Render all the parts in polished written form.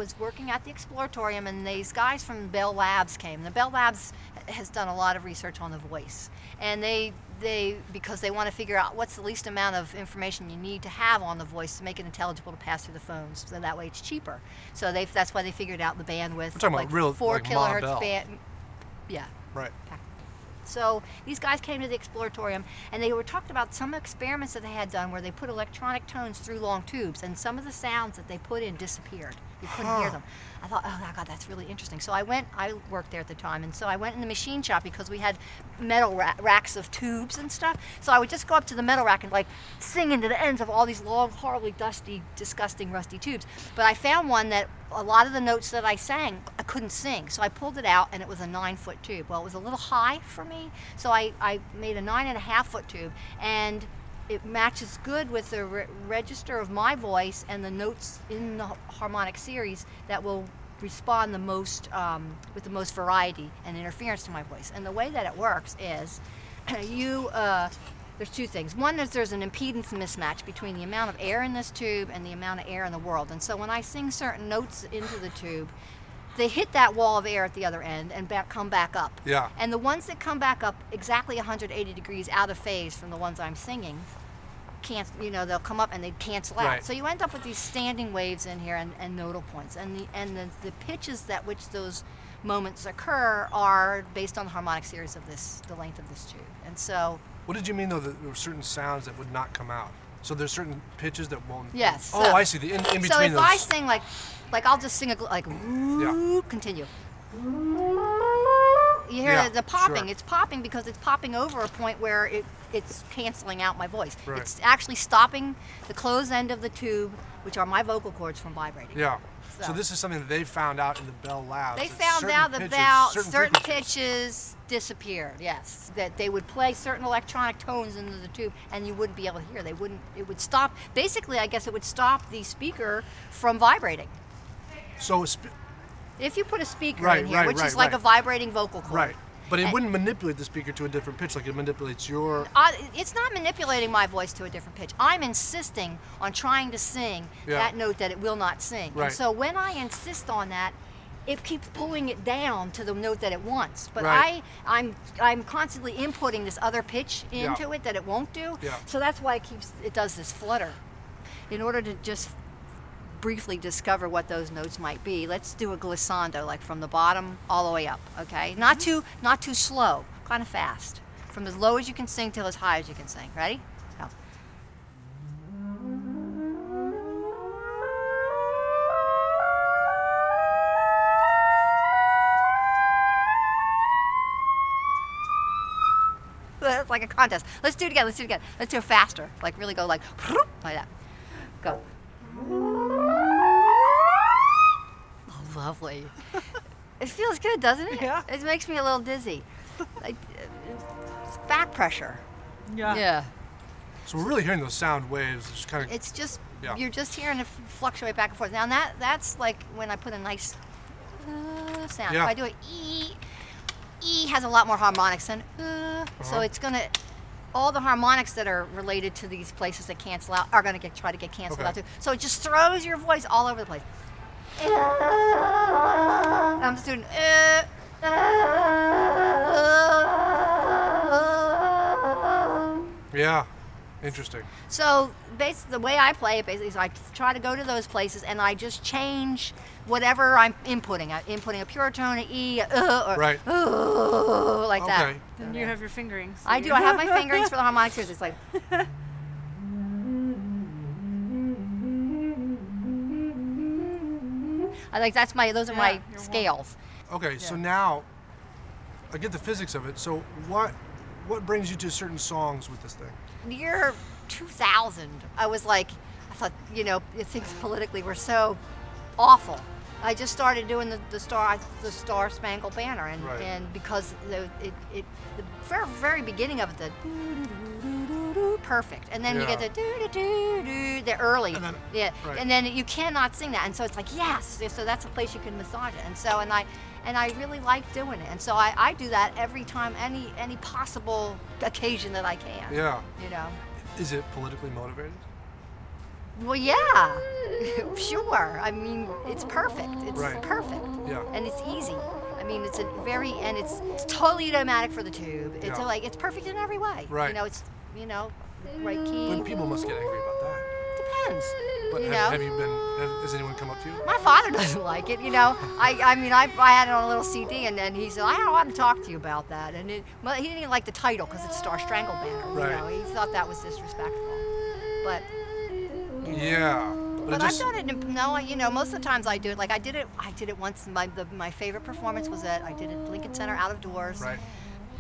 was working at the Exploratorium, and these guys from Bell Labs came. The Bell Labs has done a lot of research on the voice, and because they want to figure out what's the least amount of information you need to have on the voice to make it intelligible to pass through the phones, so that way it's cheaper. So that's why they figured out the bandwidth. We're talking like about real 4 like kilohertz Ma Bell. band. Yeah. Right. So these guys came to the Exploratorium, and they were talking about some experiments that they had done where they put electronic tones through long tubes, and some of the sounds that they put in disappeared. You couldn't hear them. I thought, oh God, that's really interesting. So I worked there at the time, and so I went in the machine shop because we had metal racks of tubes and stuff. So I would just go up to the metal rack and like sing into the ends of all these long, horribly dusty, disgusting, rusty tubes. But I found one that a lot of the notes that I sang, I couldn't sing. So I pulled it out, and it was a 9-foot tube. Well, it was a little high for me, so I made a 9.5-foot tube, and it matches good with the register of my voice and the notes in the harmonic series that will respond the most with the most variety and interference to my voice. And the way that it works is there's 2 things. One is there's an impedance mismatch between the amount of air in this tube and the amount of air in the world. And so when I sing certain notes into the tube, they hit that wall of air at the other end and come back up. Yeah. And the ones that come back up exactly 180 degrees out of phase from the ones I'm singing, they'll come up and they cancel out. Right. So you end up with these standing waves in here and nodal points. And the pitches at which those moments occur are based on the harmonic series of the length of this tube. And so. What did you mean though that there were certain sounds that would not come out? So there's certain pitches that won't. Yes. Oh, I see. In between so if those. I sing like I'll just sing continue. You hear the popping. Sure. It's popping because it's popping over a point where it's canceling out my voice. Right. It's actually stopping the closed end of the tube, which are my vocal cords, from vibrating. Yeah. So this is something that they found out in the Bell Labs. They found out about certain pitches disappeared. Yes, that they would play certain electronic tones into the tube, and you wouldn't be able to hear. They wouldn't. It would stop. Basically, I guess it would stop the speaker from vibrating. So if you put a speaker in here, which is like a vibrating vocal cord. Right. But it wouldn't manipulate the speaker to a different pitch like it manipulates your... It's not manipulating my voice to a different pitch. I'm insisting on trying to sing that note that it will not sing. Right. And so when I insist on that, it keeps pulling it down to the note that it wants. But I'm constantly inputting this other pitch into it that it won't do. Yeah. So that's why it does this flutter. In order to just briefly discover what those notes might be, let's do a glissando, like from the bottom all the way up, okay? Not too slow, kind of fast. From as low as you can sing till as high as you can sing. Ready? Go. That's like a contest. Let's do it again, let's do it again. Let's do it faster, like really go like that. Go. Lovely. It feels good, doesn't it? Yeah. It makes me a little dizzy. It's back pressure. Yeah. Yeah. So we're really hearing those sound waves. It's kind of. It's just you're just hearing it fluctuate back and forth. Now that's like when I put a nice sound. Yeah. If I do an E has a lot more harmonics than so it's gonna. All the harmonics that are related to these places that cancel out are gonna try to get canceled out too. So it just throws your voice all over the place. I'm just doing. Yeah, interesting. So basically, the way I play it basically is I try to go to those places and I just change whatever I'm inputting. I'm inputting a pure tone, an E, or like that. And you have your fingerings. I do. I have my fingerings for the harmonic series. It's like. I think those are my scales. Okay, so now I get the physics of it. So what brings you to certain songs with this thing? The year 2000, I thought, things politically were so awful. I just started doing the Star Spangled Banner, and because the very beginning of it, the perfect, and then you get the early, and then you cannot sing that, and so it's like yes, so that's a place you can massage it, and so and I really like doing it, and so I do that every time, any possible occasion that I can. Yeah. You know. Is it politically motivated? Well, yeah, sure. I mean, it's perfect. It's Right. perfect. Yeah. And it's easy. I mean, it's it's totally automatic for the tube. It's Yeah. like, it's perfect in every way. Right. You know, it's, right key. But people must get angry about that. Depends. But You have know? you been, has anyone come up to you? My father doesn't like it, I mean, I had it on a little CD, and then he said, I don't want to talk to you about that. And well, he didn't even like the title because it's Star Strangled Banner. Right. He thought that was disrespectful. But Yeah. But I've done it. Most of the times I do it. Like I did it once. My favorite performance was I did it at Lincoln Center out of doors. Right.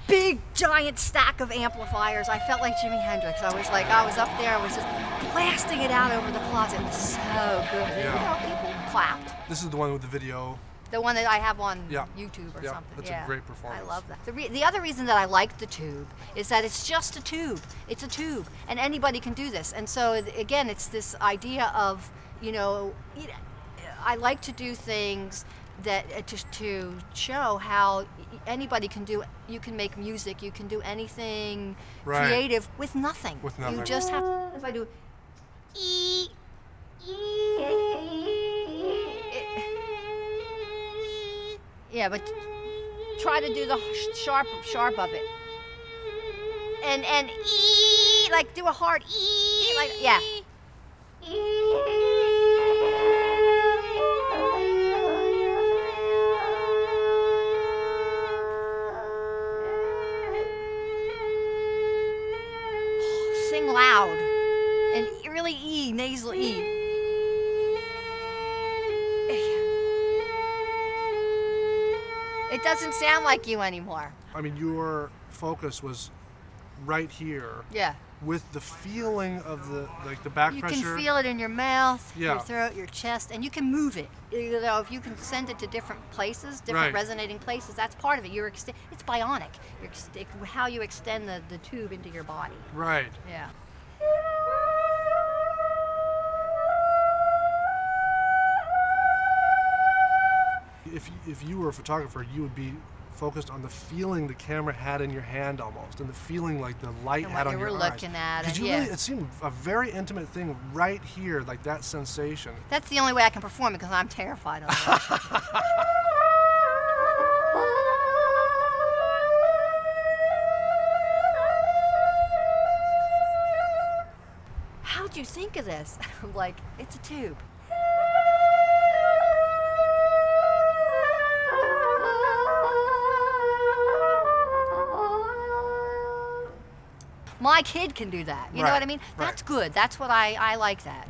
Big giant stack of amplifiers. I felt like Jimi Hendrix. I was up there. I was just blasting it out over the closet. It was so good. Yeah. People clapped. This is the one with the video. The one that I have on Yeah. YouTube or Yeah, something. that's a great performance. I love that. The other reason that I like the tube is that it's just a tube. It's a tube, and anybody can do this. And so again, it's this idea of, I like to do things that to show how anybody can do. You can make music. You can do anything creative with nothing. With nothing. You just have. If I do. Yeah, but try to do the sharp of it. And like do a hard like yeah. Sing loud and really nasal It doesn't sound like you anymore. I mean, your focus was right here. Yeah. With the feeling of the back You pressure. can feel it in your mouth, Yeah. your throat, your chest, and you can move it. If you can send it to different places, different resonating places, that's part of it. It's bionic. How you extend the tube into your body. Right. Yeah. If you were a photographer, you would be focused on the feeling the camera had in your hand almost, and the feeling like the light And had what on you your were eyes. looking at, Because and it seemed a very intimate thing right here, like that sensation. That's the only way I can perform it because I'm terrified of it. How'd you think of this? I'm like, it's a tube. My kid can do that. You know what I mean? Right. That's good. That's what I like that.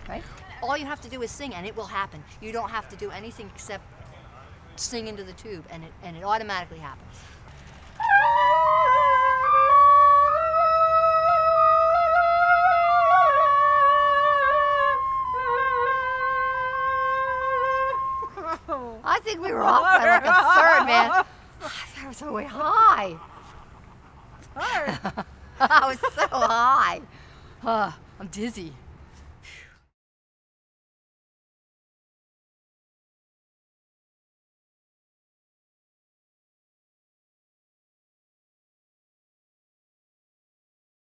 Right? All you have to do is sing and it will happen. You don't have to do anything except sing into the tube and it automatically happens. I think we were off by like a third, man. That was so way high. I was so high. I'm dizzy.